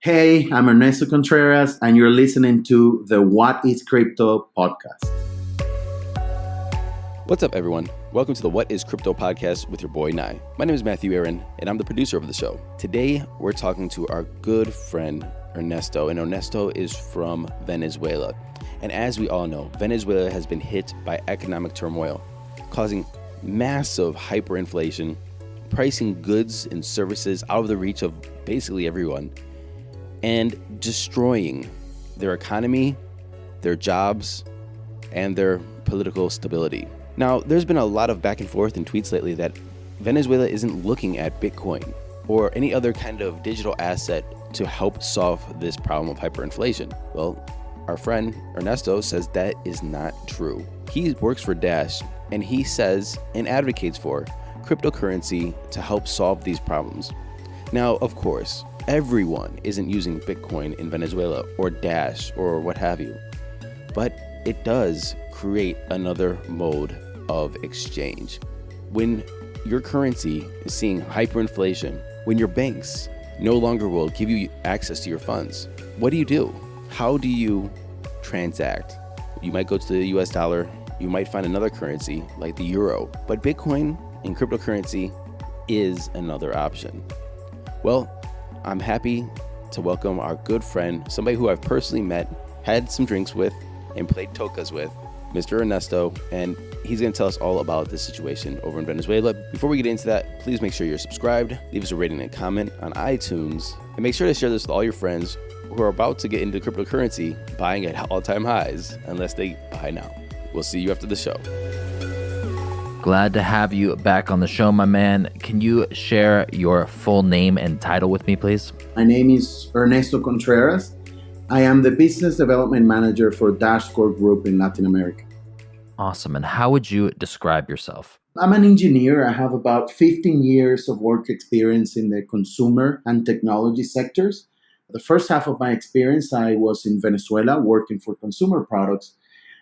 Hey, I'm Ernesto Contreras, and you're listening to the What is Crypto podcast. What's up, everyone? Welcome to the What is Crypto podcast with your boy, Nye. My name is Matthew Aaron, and I'm the producer of the show. Today, we're talking to our good friend, Ernesto, and Ernesto is from Venezuela. And as we all know, Venezuela has been hit by economic turmoil, causing massive hyperinflation, pricing goods and services out of the reach of basically everyone, and destroying their economy, their jobs, and their political stability. Now, there's been a lot of back and forth in tweets lately that Venezuela isn't looking at Bitcoin or any other kind of digital asset to help solve this problem of hyperinflation. Well, our friend Ernesto says that is not true. He works for Dash, and he says and advocates for cryptocurrency to help solve these problems. Now, of course, everyone isn't using Bitcoin in Venezuela or Dash or what have you, but it does create another mode of exchange. When your currency is seeing hyperinflation, when your banks no longer will give you access to your funds, what do? How do you transact? You might go to the US dollar, you might find another currency like the euro, but Bitcoin and cryptocurrency is another option. Well, I'm happy to welcome our good friend, somebody who I've personally met, had some drinks with, and played tokas with, Mr. Ernesto, and he's going to tell us all about this situation over in Venezuela. Before we get into that, please make sure you're subscribed, leave us a rating and comment on iTunes, and make sure to share this with all your friends who are about to get into cryptocurrency, buying at all-time highs, unless they buy now. We'll see you after the show. Glad to have you back on the show, my man. Can you share your full name and title with me, please? My name is Ernesto Contreras. I am the Business Development Manager for Dashcore Group in Latin America. Awesome. And how would you describe yourself? I'm an engineer. I have about 15 years of work experience in the consumer and technology sectors. The first half of my experience, I was in Venezuela working for consumer products.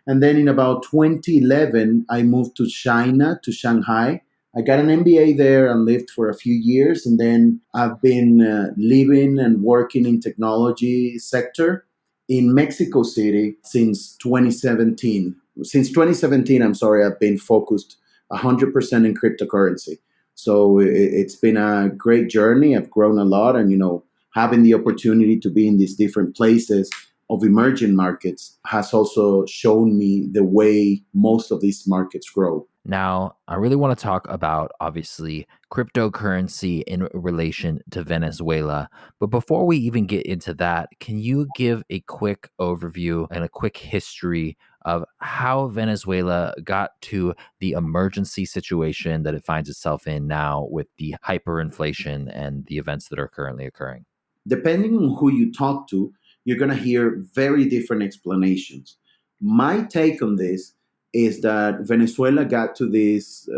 And then in about 2011, I moved to China, to Shanghai. I got an MBA there and lived for a few years. And then I've been living and working in technology sector in Mexico City since 2017. Since 2017, I've been focused 100% in cryptocurrency. So it's been a great journey. I've grown a lot, and, having the opportunity to be in these different places of emerging markets has also shown me the way most of these markets grow. Now, I really want to talk about, obviously, cryptocurrency in relation to Venezuela. But before we even get into that, can you give a quick overview and a quick history of how Venezuela got to the emergency situation that it finds itself in now with the hyperinflation and the events that are currently occurring? Depending on who you talk to, you're going to hear very different explanations. My take on this is that Venezuela got to this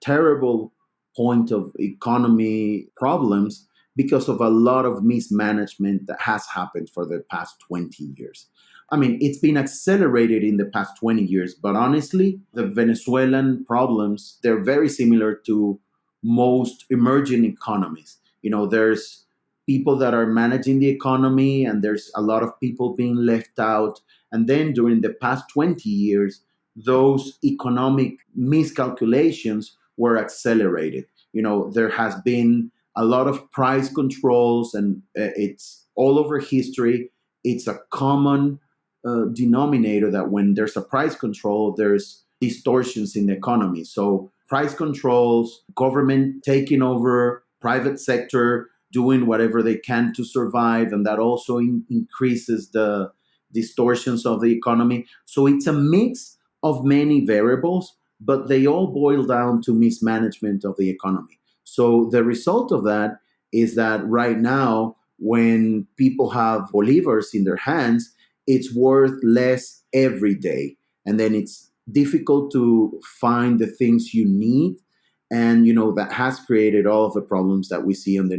terrible point of economy problems because of a lot of mismanagement that has happened for the past 20 years. I mean, it's been accelerated in the past 20 years, but honestly, the Venezuelan problems, they're very similar to most emerging economies. There's people that are managing the economy, and there's a lot of people being left out. And then during the past 20 years, those economic miscalculations were accelerated. There has been a lot of price controls, and it's all over history. It's a common denominator that when there's a price control, there's distortions in the economy. So price controls, government taking over, private sector doing whatever they can to survive, and that also increases the distortions of the economy. So it's a mix of many variables, but they all boil down to mismanagement of the economy. So the result of that is that right now, when people have bolivars in their hands, it's worth less every day. And then it's difficult to find the things you need. And, that has created all of the problems that we see on the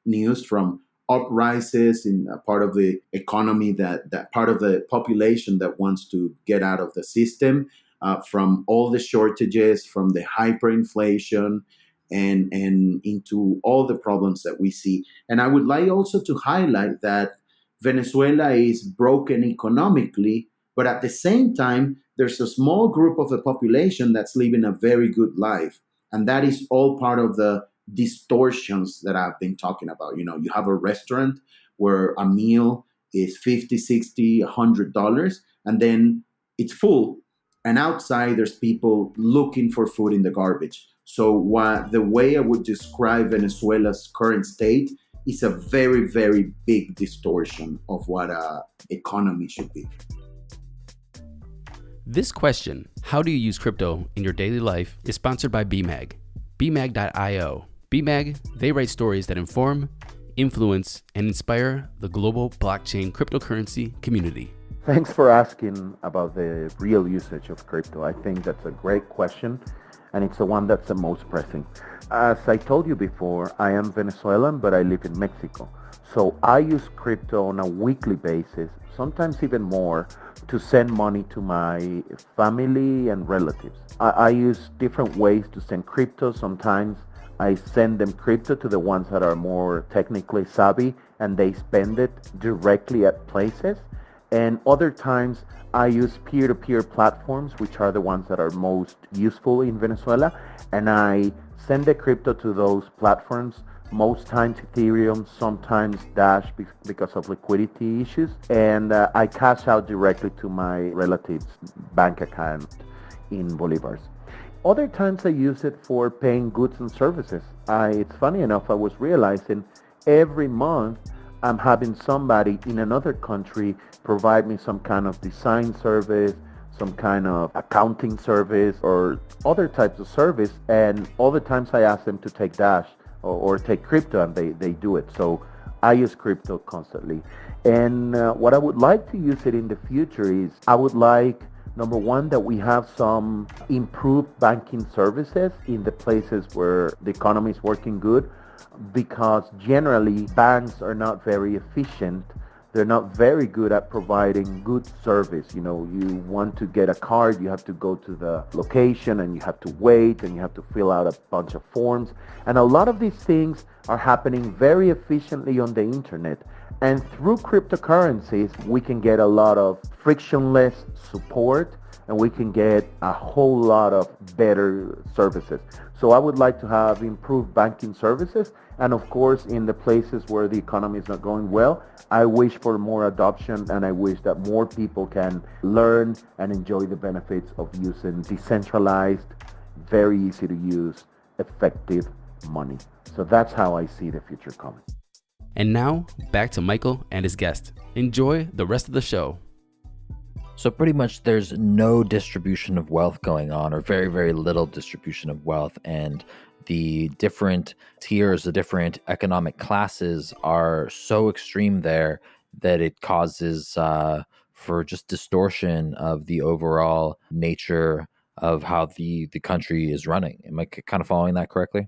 news, from uprises in a part of the economy, that part of the population that wants to get out of the system, from all the shortages, from the hyperinflation, and into all the problems that we see. And I would like also to highlight that Venezuela is broken economically, but at the same time, there's a small group of the population that's living a very good life. And that is all part of the distortions that I've been talking about. You have a restaurant where a meal is 50, 60, $100, and then it's full. And outside, there's people looking for food in the garbage. So, the way I would describe Venezuela's current state is a very, very big distortion of what a economy should be. This question, how do you use crypto in your daily life, is sponsored by BMag. BMag.io. BMag, they write stories that inform, influence, and inspire the global blockchain cryptocurrency community. Thanks for asking about the real usage of crypto. I think that's a great question, and it's the one that's the most pressing. As I told you before, I am Venezuelan, but I live in Mexico. So I use crypto on a weekly basis, sometimes even more, to send money to my family and relatives. I use different ways to send crypto. Sometimes I send them crypto to the ones that are more technically savvy, and they spend it directly at places. And other times I use peer-to-peer platforms, which are the ones that are most useful in Venezuela. And I send the crypto to those platforms, most times Ethereum, sometimes Dash because of liquidity issues. And I cash out directly to my relatives' bank account in Bolivars. Other times I use it for paying goods and services. It's funny enough, I was realizing every month I'm having somebody in another country provide me some kind of design service, some kind of accounting service, or other types of service. And all the times I ask them to take Dash or take crypto, and they do it. So I use crypto constantly. And what I would like to use it in the future is, I would like, number one, that we have some improved banking services in the places where the economy is working good, because generally banks are not very efficient. They're not very good at providing good service. You want to get a card, you have to go to the location and you have to wait and you have to fill out a bunch of forms. And a lot of these things are happening very efficiently on the internet. And through cryptocurrencies, we can get a lot of frictionless support, and we can get a whole lot of better services. So I would like to have improved banking services. And of course, in the places where the economy is not going well, I wish for more adoption, and I wish that more people can learn and enjoy the benefits of using decentralized, very easy to use, effective money. So that's how I see the future coming. And now, back to Michael and his guest. Enjoy the rest of the show. So pretty much there's no distribution of wealth going on, or very, very little distribution of wealth. And the different tiers, the different economic classes are so extreme there that it causes for just distortion of the overall nature of how the country is running. Am I kind of following that correctly?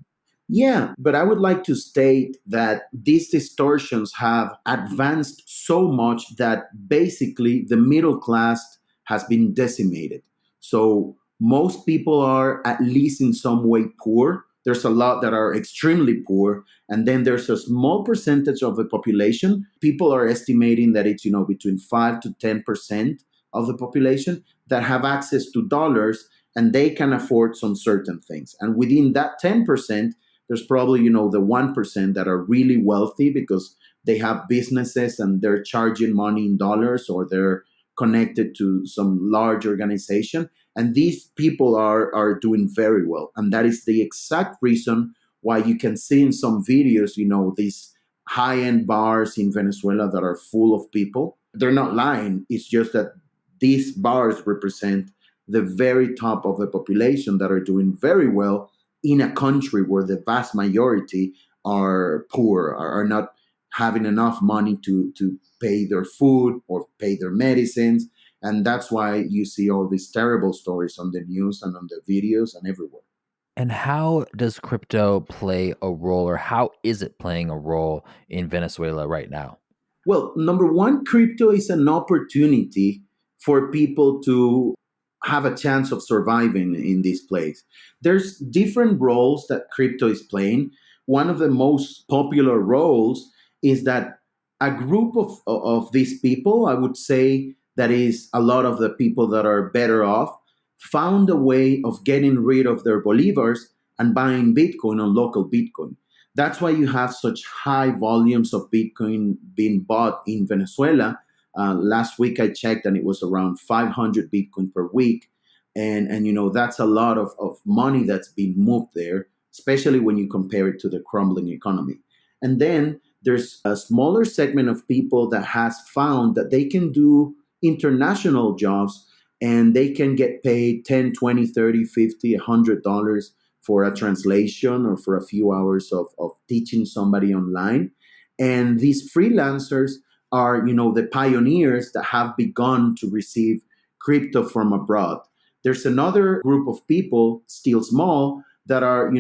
Yeah, but I would like to state that these distortions have advanced so much that basically the middle class has been decimated. So most people are at least in some way poor. There's a lot that are extremely poor. And then there's a small percentage of the population. People are estimating that it's, between 5 to 10% of the population that have access to dollars, and they can afford some certain things. And within that 10%, there's probably, the 1% that are really wealthy because they have businesses and they're charging money in dollars, or they're connected to some large organization. And these people are doing very well. And that is the exact reason why you can see in some videos, these high-end bars in Venezuela that are full of people. They're not lying. It's just that these bars represent the very top of the population that are doing very well in a country where the vast majority are poor, are not having enough money to pay their food or pay their medicines. And that's why you see all these terrible stories on the news and on the videos and everywhere. And how does crypto play a role, or how is it playing a role in Venezuela right now? Well, number one, crypto is an opportunity for people to have a chance of surviving in this place. There's different roles that crypto is playing. One of the most popular roles is that a group of these people, I would say that is a lot of the people that are better off, found a way of getting rid of their bolivars and buying Bitcoin on local Bitcoin. That's why you have such high volumes of Bitcoin being bought in Venezuela. Last week I checked and it was around 500 Bitcoin per week. And that's a lot of money that's being moved there, especially when you compare it to the crumbling economy. And then there's a smaller segment of people that has found that they can do international jobs and they can get paid 10, 20, 30, 50, $100 for a translation or for a few hours of teaching somebody online. And these freelancers are, the pioneers that have begun to receive crypto from abroad. There's another group of people, still small, that are,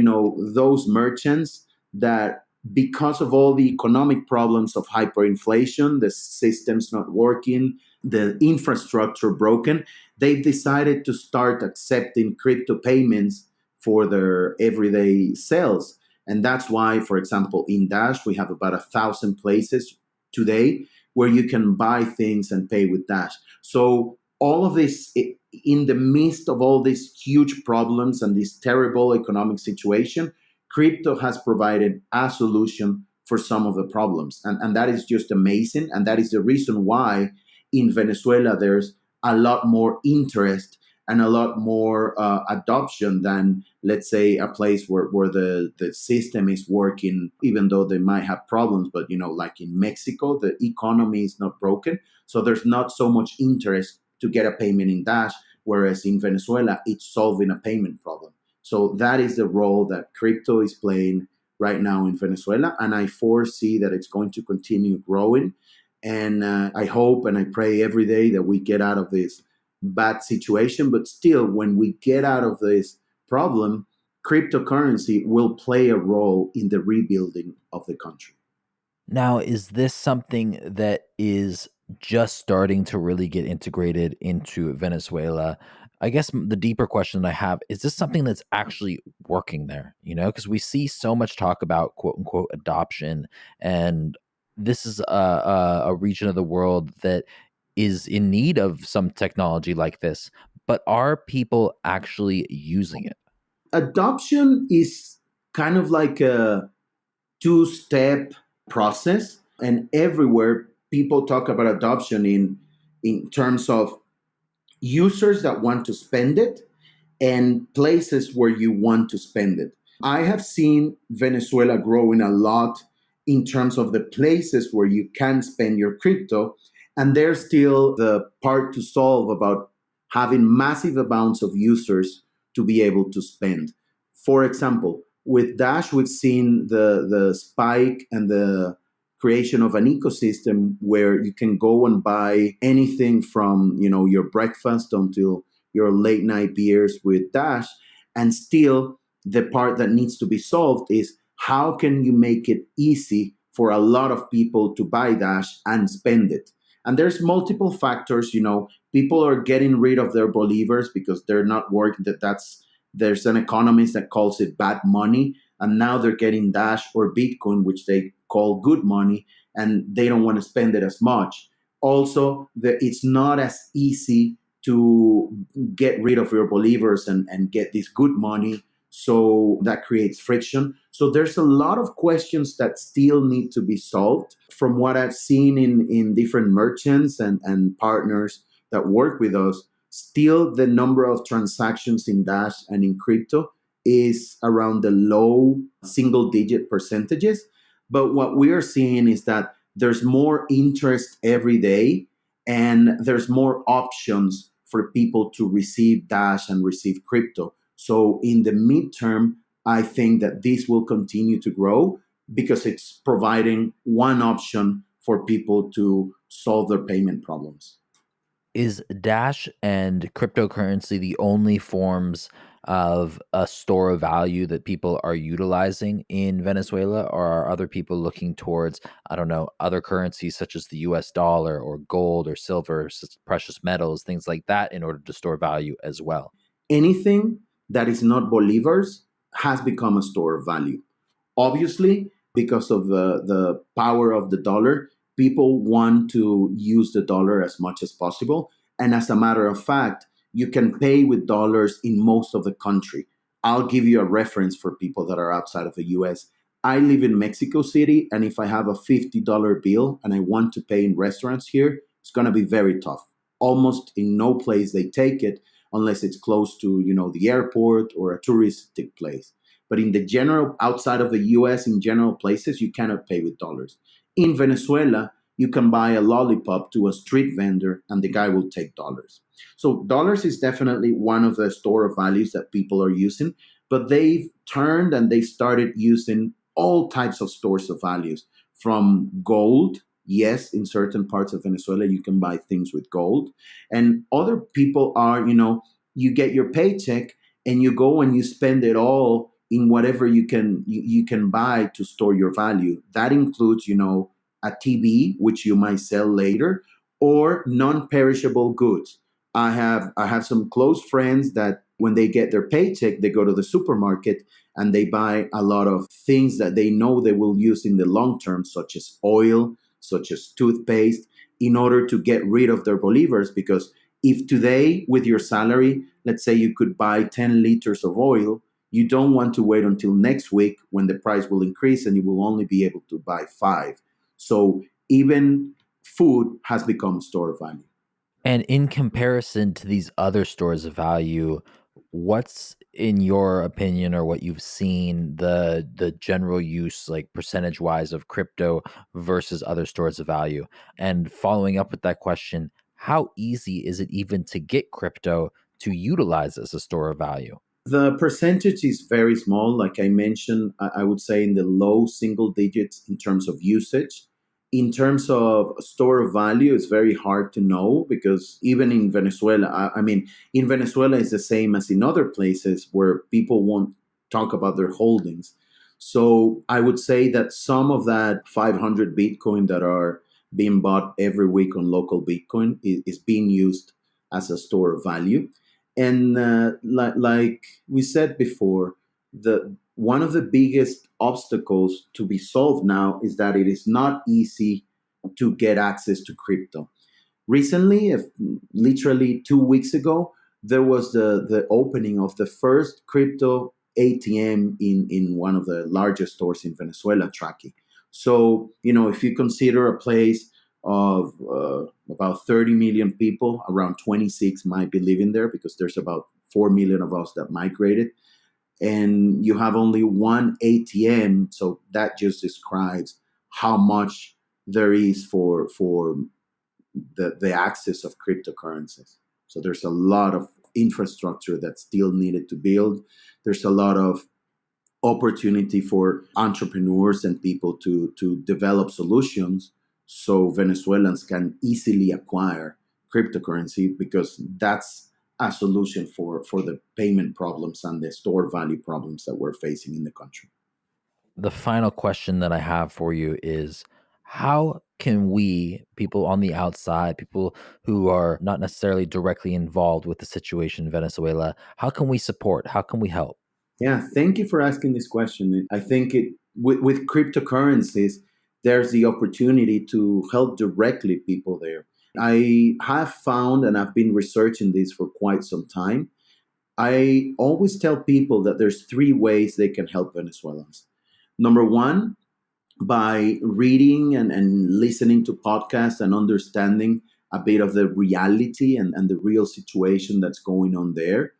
those merchants that because of all the economic problems of hyperinflation, the system's not working, the infrastructure broken, they've decided to start accepting crypto payments for their everyday sales. And that's why, for example, in Dash, we have about 1,000 places today where you can buy things and pay with Dash. So all of this, in the midst of all these huge problems and this terrible economic situation, crypto has provided a solution for some of the problems. And that is just amazing. And that is the reason why in Venezuela there's a lot more interest and a lot more adoption than, let's say, a place where the system is working, even though they might have problems. But, like in Mexico, the economy is not broken. So there's not so much interest to get a payment in Dash, whereas in Venezuela, it's solving a payment problem. So that is the role that crypto is playing right now in Venezuela. And I foresee that it's going to continue growing. And I hope and I pray every day that we get out of this bad situation. But still, when we get out of this problem, cryptocurrency will play a role in the rebuilding of the country. Now, is this something that is just starting to really get integrated into Venezuela? I guess the deeper question I have is this something that's actually working there? Because we see so much talk about quote unquote adoption, and this is a region of the world that is in need of some technology like this. But are people actually using it? Adoption is kind of like a two-step process, and everywhere people talk about adoption in terms of users that want to spend it and places where you want to spend it. I have seen Venezuela growing a lot in terms of the places where you can spend your crypto, and there's still the part to solve about having massive amounts of users to be able to spend. For example, with Dash, we've seen the spike and the creation of an ecosystem where you can go and buy anything from your breakfast until your late night beers with Dash. And still, the part that needs to be solved is how can you make it easy for a lot of people to buy Dash and spend it? And there's multiple factors. People are getting rid of their bolivars because they're not working. There's an economist that calls it bad money, and now they're getting Dash or Bitcoin, which they call good money, and they don't want to spend it as much. Also, it's not as easy to get rid of your bolivars and get this good money, so that creates friction. So there's a lot of questions that still need to be solved. From what I've seen in different merchants and partners that work with us, still the number of transactions in Dash and in crypto is around the low single-digit percentages. But what we are seeing is that there's more interest every day, and there's more options for people to receive Dash and receive crypto. So in the midterm, I think that this will continue to grow because it's providing one option for people to solve their payment problems. Is Dash and cryptocurrency the only forms of a store of value that people are utilizing in Venezuela, or are other people looking towards, I don't know, other currencies such as the US dollar or gold or silver, precious metals, things like that in order to store value as well? Anything that is not bolivars has become a store of value. Obviously, because of the power of the dollar, people want to use the dollar as much as possible. And as a matter of fact, you can pay with dollars in most of the country. I'll give you a reference for people that are outside of the US. I live in Mexico City, and if I have a $50 bill and I want to pay in restaurants here, it's going to be very tough. Almost in no place they take it unless it's close to, the airport or a touristic place. But in the general, outside of the US, in general places, you cannot pay with dollars. In Venezuela, you can buy a lollipop to a street vendor and the guy will take dollars. So dollars is definitely one of the store of values that people are using, but they've turned and they started using all types of stores of values, from gold. Yes, in certain parts of Venezuela, you can buy things with gold. And other people are, you get your paycheck and you go and you spend it all in whatever you can buy to store your value. That includes, a TV, which you might sell later, or non-perishable goods. I have some close friends that when they get their paycheck, they go to the supermarket and they buy a lot of things that they know they will use in the long term, such as oil, such as toothpaste, in order to get rid of their bolivars. Because if today, with your salary, let's say you could buy 10 liters of oil, you don't want to wait until next week when the price will increase and you will only be able to buy 5. So even food has become a store of value. And in comparison to these other stores of value, what's in your opinion, or what you've seen, the general use, like percentage wise, of crypto versus other stores of value? And following up with that question, how easy is it even to get crypto to utilize as a store of value? The percentage is very small. Like I mentioned, I would say in the low single digits in terms of usage. In terms of store of value, it's very hard to know because even in Venezuela, I mean, in Venezuela, it's the same as in other places where people won't talk about their holdings. So I would say that some of that 500 Bitcoin that are being bought every week on local Bitcoin is being used as a store of value. And like we said before, the one of the biggest obstacles to be solved now is that it is not easy to get access to crypto. Recently, if literally 2 weeks ago, there was the opening of the first crypto ATM in one of the largest stores in Venezuela, Traki. So, if you consider a place of about 30 million people, around 26 might be living there because there's about 4 million of us that migrated, and you have only one ATM. So that just describes how much there is for the access of cryptocurrencies. So there's a lot of infrastructure that's still needed to build. There's a lot of opportunity for entrepreneurs and people to develop solutions so Venezuelans can easily acquire cryptocurrency, because that's a solution for the payment problems and the store value problems that we're facing in the country. The final question that I have for you is, how can we, people on the outside, people who are not necessarily directly involved with the situation in Venezuela, how can we support? How can we help? Yeah, thank you for asking this question. I think with cryptocurrencies, there's the opportunity to help directly people there. I have found, and I've been researching this for quite some time, I always tell people that there's 3 ways they can help Venezuelans. Number one, by reading and listening to podcasts and understanding a bit of the reality and the real situation that's going on there.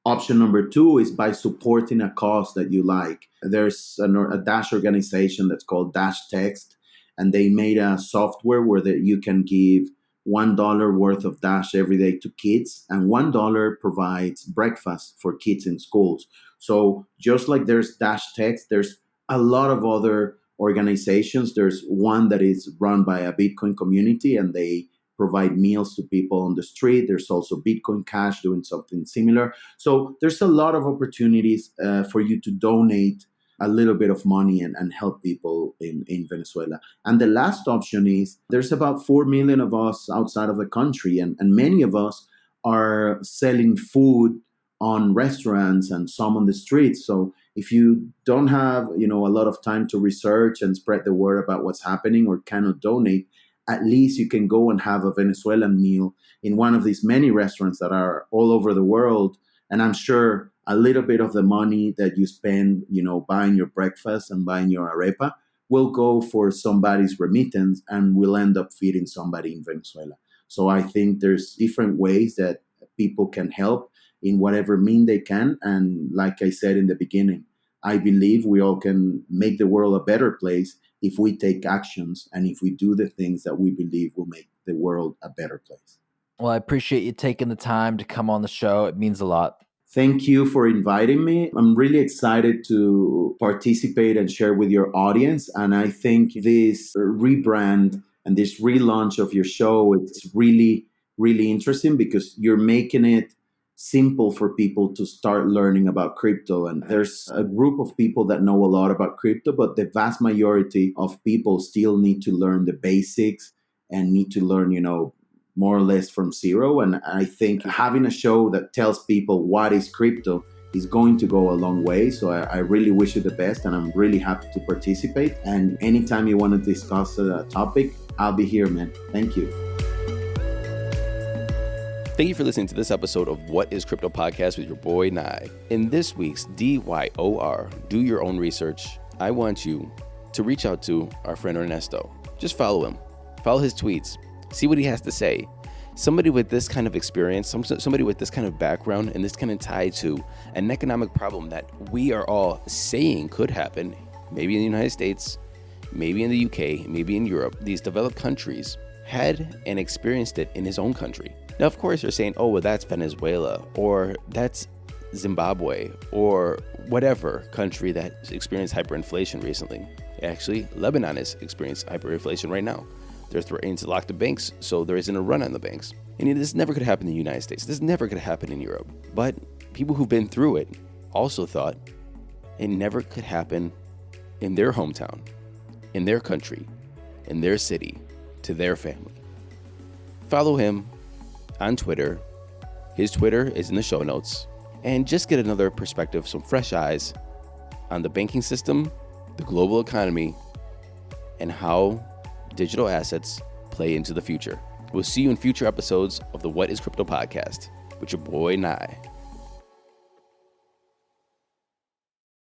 Option number two is by supporting a cause that you like. There's a Dash organization that's called Dash Text, and they made a software where you can give $1 worth of Dash every day to kids, and $1 provides breakfast for kids in schools. So just like there's Dash Text, there's a lot of other organizations. There's one that is run by a Bitcoin community, and they provide meals to people on the street. There's also Bitcoin Cash doing something similar. So there's a lot of opportunities for you to donate a little bit of money and help people in Venezuela. And the last option is there's about 4 million of us outside of the country, and many of us are selling food on restaurants and some on the streets. So if you don't have, a lot of time to research and spread the word about what's happening or cannot donate, at least you can go and have a Venezuelan meal in one of these many restaurants that are all over the world. And I'm sure a little bit of the money that you spend, buying your breakfast and buying your arepa will go for somebody's remittance and will end up feeding somebody in Venezuela. So I think there's different ways that people can help in whatever mean they can. And like I said in the beginning, I believe we all can make the world a better place if we take actions and if we do the things that we believe will make the world a better place. Well, I appreciate you taking the time to come on the show. It means a lot. Thank you for inviting me. I'm really excited to participate and share with your audience. And I think this rebrand and this relaunch of your show, it's really, really interesting because you're making it simple for people to start learning about crypto. And there's a group of people that know a lot about crypto, but the vast majority of people still need to learn the basics and need to learn, more or less from zero. And I think having a show that tells people what is crypto is going to go a long way. So I really wish you the best, and I'm really happy to participate. And anytime you want to discuss a topic, I'll be here, man. Thank you. Thank you for listening to this episode of What is Crypto Podcast with your boy Nye. In this week's DYOR, Do Your Own Research, I want you to reach out to our friend Ernesto. Just follow him. Follow his tweets. See what he has to say. Somebody with this kind of experience, somebody with this kind of background and this kind of tie to an economic problem that we are all saying could happen, maybe in the United States, maybe in the UK, maybe in Europe, these developed countries had and experienced it in his own country. Now, of course, you're saying, oh, well, that's Venezuela, or that's Zimbabwe, or whatever country that experienced hyperinflation recently. Actually, Lebanon has experienced hyperinflation right now. They're threatening to lock the banks, so there isn't a run on the banks. And this never could happen in the United States. This never could happen in Europe. But people who've been through it also thought it never could happen in their hometown, in their country, in their city, to their family. Follow him on Twitter. His Twitter is in the show notes. And just get another perspective, some fresh eyes on the banking system, the global economy, and how digital assets play into the future. We'll see you in future episodes of the What is Crypto podcast with your boy Nye.